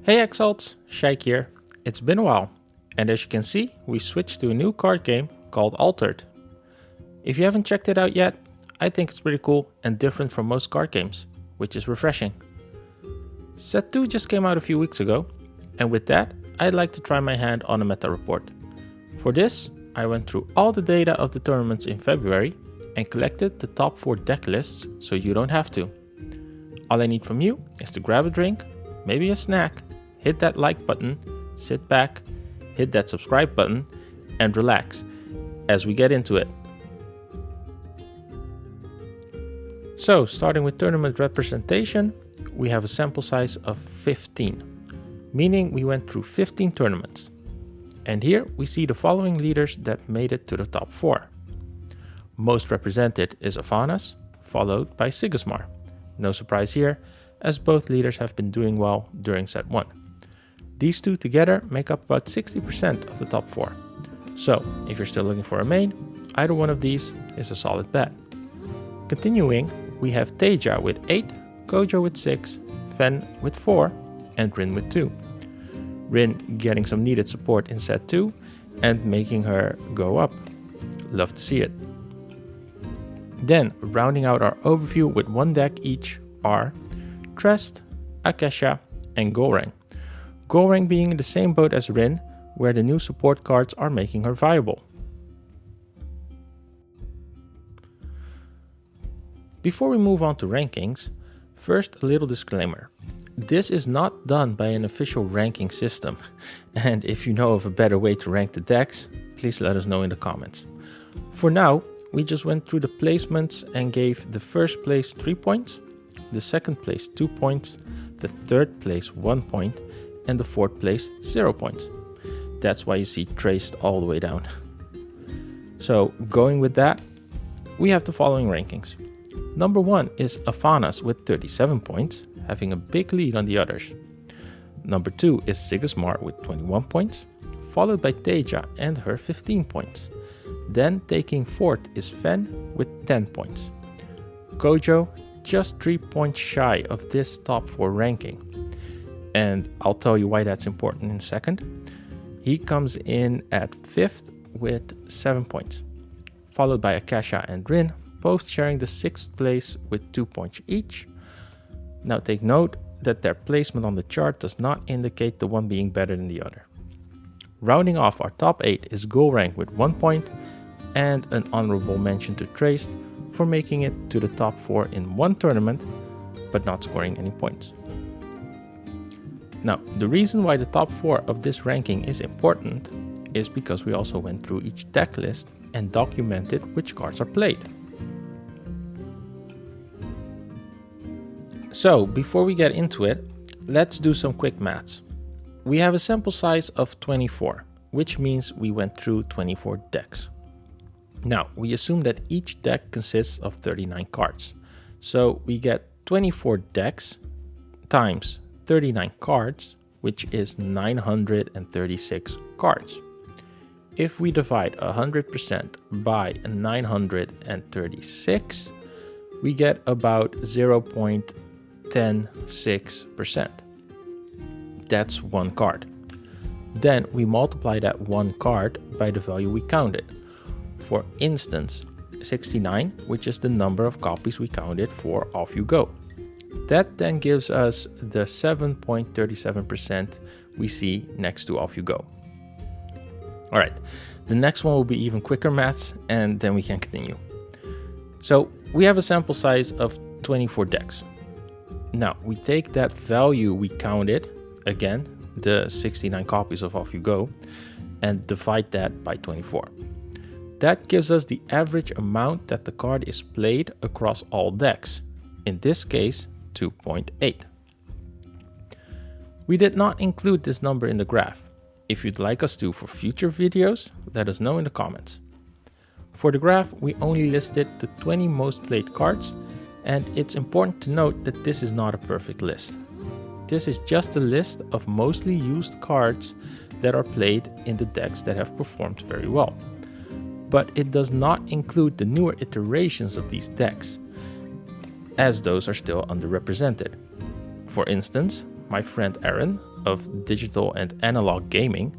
Hey Exalts, Shaik here. It's been a while, and as you can see, we switched to a new card game called Altered. If you haven't checked it out yet, I think it's pretty cool and different from most card games, which is refreshing. Set 2 just came out a few weeks ago, and with that, I'd like to try my hand on a meta report. For this, I went through all the data of the tournaments in February and collected the top 4 deck lists so you don't have to. All I need from you is to grab a drink, maybe a snack, hit that like button, sit back, hit that subscribe button, and relax as we get into it. So, starting with tournament representation, we have a sample size of 15, meaning we went through 15 tournaments. And here we see the following leaders that made it to the top 4. Most represented is Afanas, followed by Sigismar. No surprise here, as both leaders have been doing well during set 1. These two together make up about 60% of the top 4. So, if you're still looking for a main, either one of these is a solid bet. Continuing, we have Teija with 8, Kojo with 6, Fen with 4, and Rin with 2. Rin getting some needed support in set 2 and making her go up. Love to see it. Then, rounding out our overview with one deck each are Trest, Akasha, and Goreng. Goreng being in the same boat as Rin, where the new support cards are making her viable. Before we move on to rankings, first a little disclaimer. This is not done by an official ranking system, and if you know of a better way to rank the decks, please let us know in the comments. For now, we just went through the placements and gave the first place 3 points, the second place 2 points, the third place 1 point, and the fourth place 0 points. That's why you see traced all the way down. So going with that, we have the following rankings. Number 1 is Afanas with 37 points, having a big lead on the others. Number 2 is Sigismar with 21 points, followed by Teija and her 15 points. Then taking 4th is Fen with 10 points. Kojo just 3 points shy of this top 4 ranking. And I'll tell you why that's important in a second. He comes in at 5th with 7 points, followed by Akasha and Rin, both sharing the 6th place with 2 points each. Now take note that their placement on the chart does not indicate the one being better than the other. Rounding off our top 8 is Goreng with 1 point, and an honorable mention to Traced for making it to the top 4 in one tournament, but not scoring any points. Now, the reason why the top 4 of this ranking is important is because we also went through each deck list and documented which cards are played. So, before we get into it, let's do some quick maths. We have a sample size of 24, which means we went through 24 decks. Now, we assume that each deck consists of 39 cards. So, we get 24 decks times 39 cards, which is 936 cards. If we divide 100% by 936, we get about 0.106%. That's one card. Then we multiply that one card by the value we counted. For instance, 69, which is the number of copies we counted for Off You Go. That then gives us the 7.37% we see next to Off You Go. Alright, the next one will be even quicker maths, and then we can continue. So we have a sample size of 24 decks. Now we take that value we counted, again, the 69 copies of Off You Go, and divide that by 24. That gives us the average amount that the card is played across all decks. In this case, 2.8. We did not include this number in the graph. If you'd like us to for future videos, let us know in the comments. For the graph, we only listed the 20 most played cards, and it's important to note that this is not a perfect list. This is just a list of mostly used cards that are played in the decks that have performed very well. But it does not include the newer iterations of these decks, as those are still underrepresented. For instance, my friend Aaron of digital and analog gaming,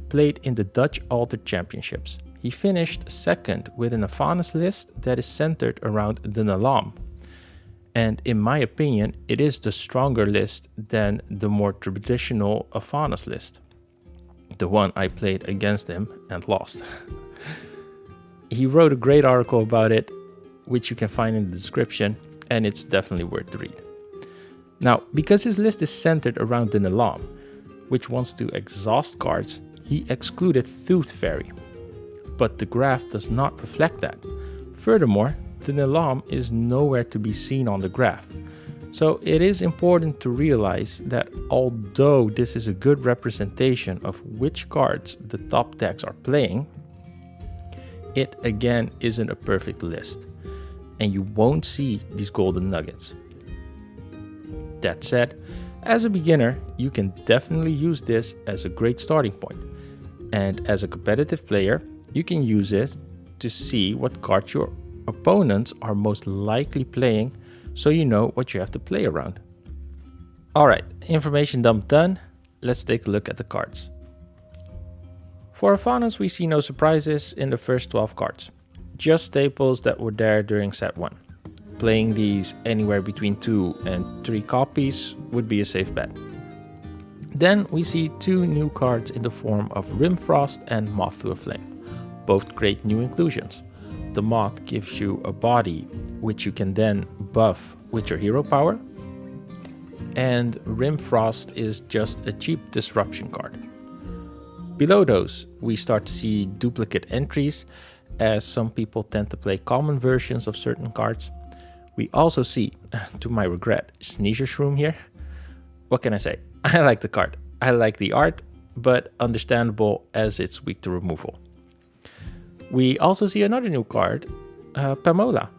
played in the Dutch Altered Championships. He finished second with an Afanas list that is centered around the Nalam. And in my opinion, it is the stronger list than the more traditional Afanas list. The one I played against him and lost. He wrote a great article about it, which you can find in the description, and it's definitely worth the read. Now, because his list is centered around the Nalam, which wants to exhaust cards, he excluded Tooth Fairy. But the graph does not reflect that. Furthermore, the Nalam is nowhere to be seen on the graph. So it is important to realize that although this is a good representation of which cards the top decks are playing, it again isn't a perfect list, and you won't see these golden nuggets. That said, as a beginner, you can definitely use this as a great starting point, and as a competitive player, you can use it to see what cards your opponents are most likely playing, so you know what you have to play around. Alright, information dump done, let's take a look at the cards. For Afanas, we see no surprises in the first 12 cards, just staples that were there during set 1. Playing these anywhere between 2 and 3 copies would be a safe bet. Then we see 2 new cards in the form of Rimfrost and Moth to a Flame, both great new inclusions. The Moth gives you a body which you can then buff with your hero power, and Rimfrost is just a cheap disruption card. Below those, we start to see duplicate entries, as some people tend to play common versions of certain cards. We also see, to my regret, Sneezer Shroom here. What can I say? I like the card. I like the art, but understandable as it's weak to removal. We also see another new card, Pamola.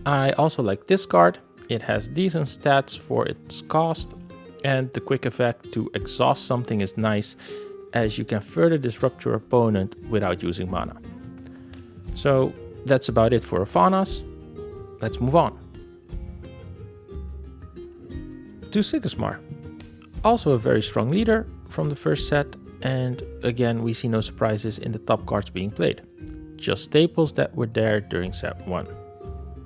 I also like this card. It has decent stats for its cost, and the quick effect to exhaust something is nice, as you can further disrupt your opponent without using mana. So that's about it for Afanas. Let's move on to Sigismar. Also a very strong leader from the first set, and again we see no surprises in the top cards being played. Just staples that were there during set 1.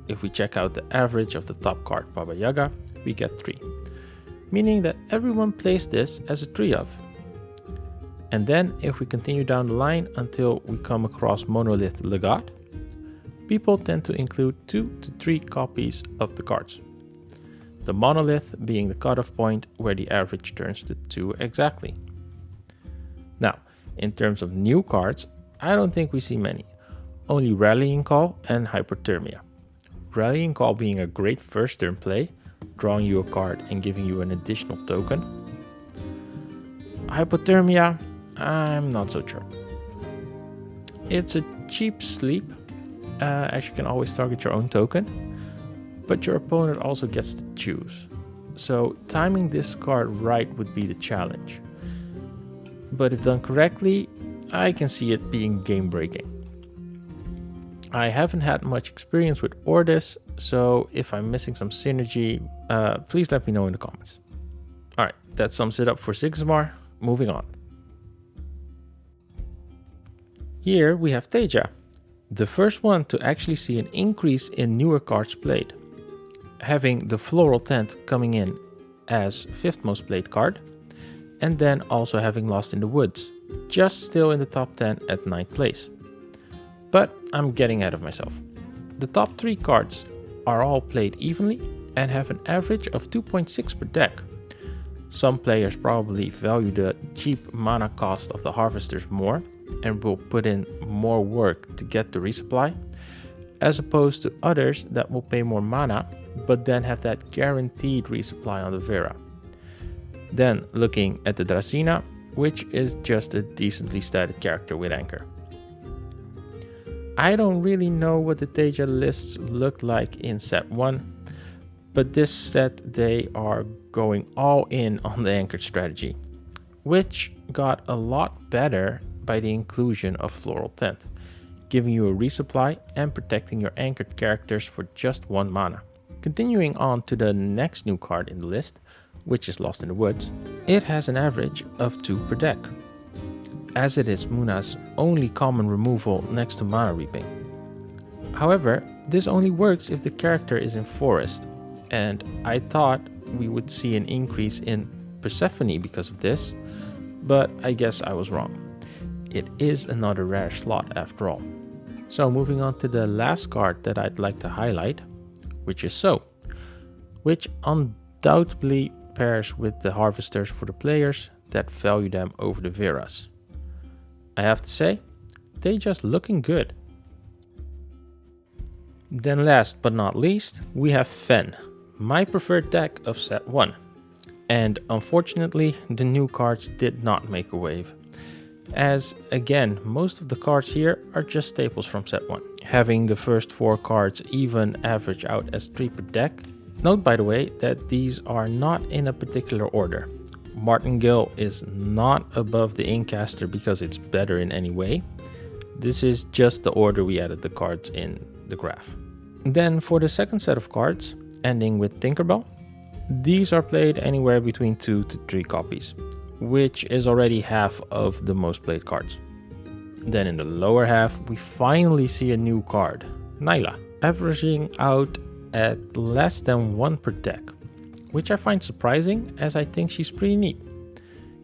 If we check out the average of the top card Baba Yaga, we get 3. Meaning that everyone plays this as a 3 of. And then if we continue down the line until we come across Monolith Legat, people tend to include 2 to 3 copies of the cards. The Monolith being the cutoff point where the average turns to 2 exactly. Now, in terms of new cards, I don't think we see many. Only Rallying Call and Hypothermia. Rallying Call being a great first turn play, drawing you a card and giving you an additional token. Hypothermia, I'm not so sure. It's a cheap sleep, as you can always target your own token, but your opponent also gets to choose. So timing this card right would be the challenge. But if done correctly, I can see it being game breaking. I haven't had much experience with Ordis, so if I'm missing some synergy, please let me know in the comments. Alright, that sums it up for Sigismar. Moving on. Here we have Teija, the first one to actually see an increase in newer cards played, having the Floral Tent coming in as 5th most played card, and then also having Lost in the Woods, just still in the top 10 at 9th place. But I'm getting ahead of myself. The top 3 cards are all played evenly and have an average of 2.6 per deck. Some players probably value the cheap mana cost of the Harvesters more and will put in more work to get the resupply, as opposed to others that will pay more mana but then have that guaranteed resupply on the Vera. Then looking at the Dracena, which is just a decently statted character with Anchor. I don't really know what the Teija lists look like in set 1, but this set they are going all in on the Anchored strategy, which got a lot better by the inclusion of Floral Tent, giving you a resupply and protecting your anchored characters for just 1 mana. Continuing on to the next new card in the list, which is Lost in the Woods, it has an average of 2 per deck, as it is Muna's only common removal next to Mana Reaping. However, this only works if the character is in Forest, and I thought we would see an increase in Persephone because of this, but I guess I was wrong. It is another rare slot after all. So moving on to the last card that I'd like to highlight, which is So, which undoubtedly pairs with the Harvesters for the players that value them over the Veras. I have to say, Teija's looking good. Then last but not least, we have Fen, my preferred deck of set 1. And unfortunately, the new cards did not make a wave, as again, most of the cards here are just staples from set 1. Having the first 4 cards even average out as 3 per deck. Note by the way that these are not in a particular order. Martingale is not above the Inkcaster because it's better in any way. This is just the order we added the cards in the graph. Then for the second set of cards, ending with Tinkerbell, these are played anywhere between 2 to 3 copies, which is already half of the most played cards. Then in the lower half, we finally see a new card, Nyla, averaging out at less than 1 per deck, which I find surprising as I think she's pretty neat,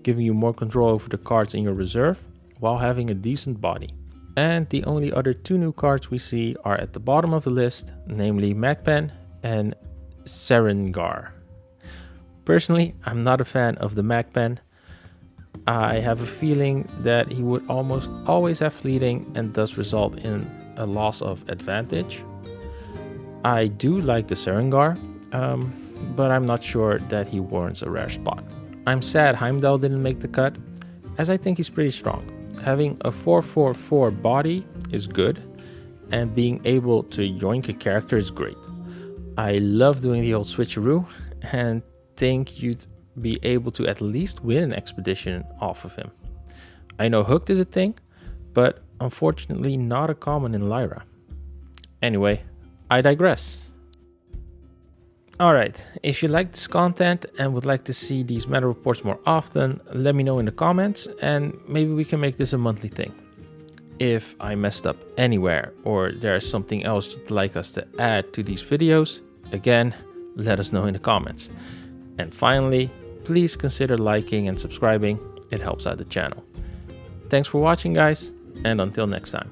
giving you more control over the cards in your reserve while having a decent body. And the only other 2 new cards we see are at the bottom of the list, namely Magpen and Serengar. Personally, I'm not a fan of the Magpen. I have a feeling that he would almost always have fleeting and thus result in a loss of advantage. I do like the Serengar, but I'm not sure that he warrants a rare spot. I'm sad Heimdall didn't make the cut, as I think he's pretty strong. Having a 4/4/4 body is good, and being able to yoink a character is great. I love doing the old switcheroo, and think you'd be able to at least win an expedition off of him. I know Hooked is a thing, but unfortunately not a common in Lyra. Anyway, I digress. Alright, if you like this content and would like to see these meta reports more often, let me know in the comments and maybe we can make this a monthly thing. If I messed up anywhere or there is something else you'd like us to add to these videos, again, let us know in the comments. And finally, please consider liking and subscribing, it helps out the channel. Thanks for watching guys, and until next time.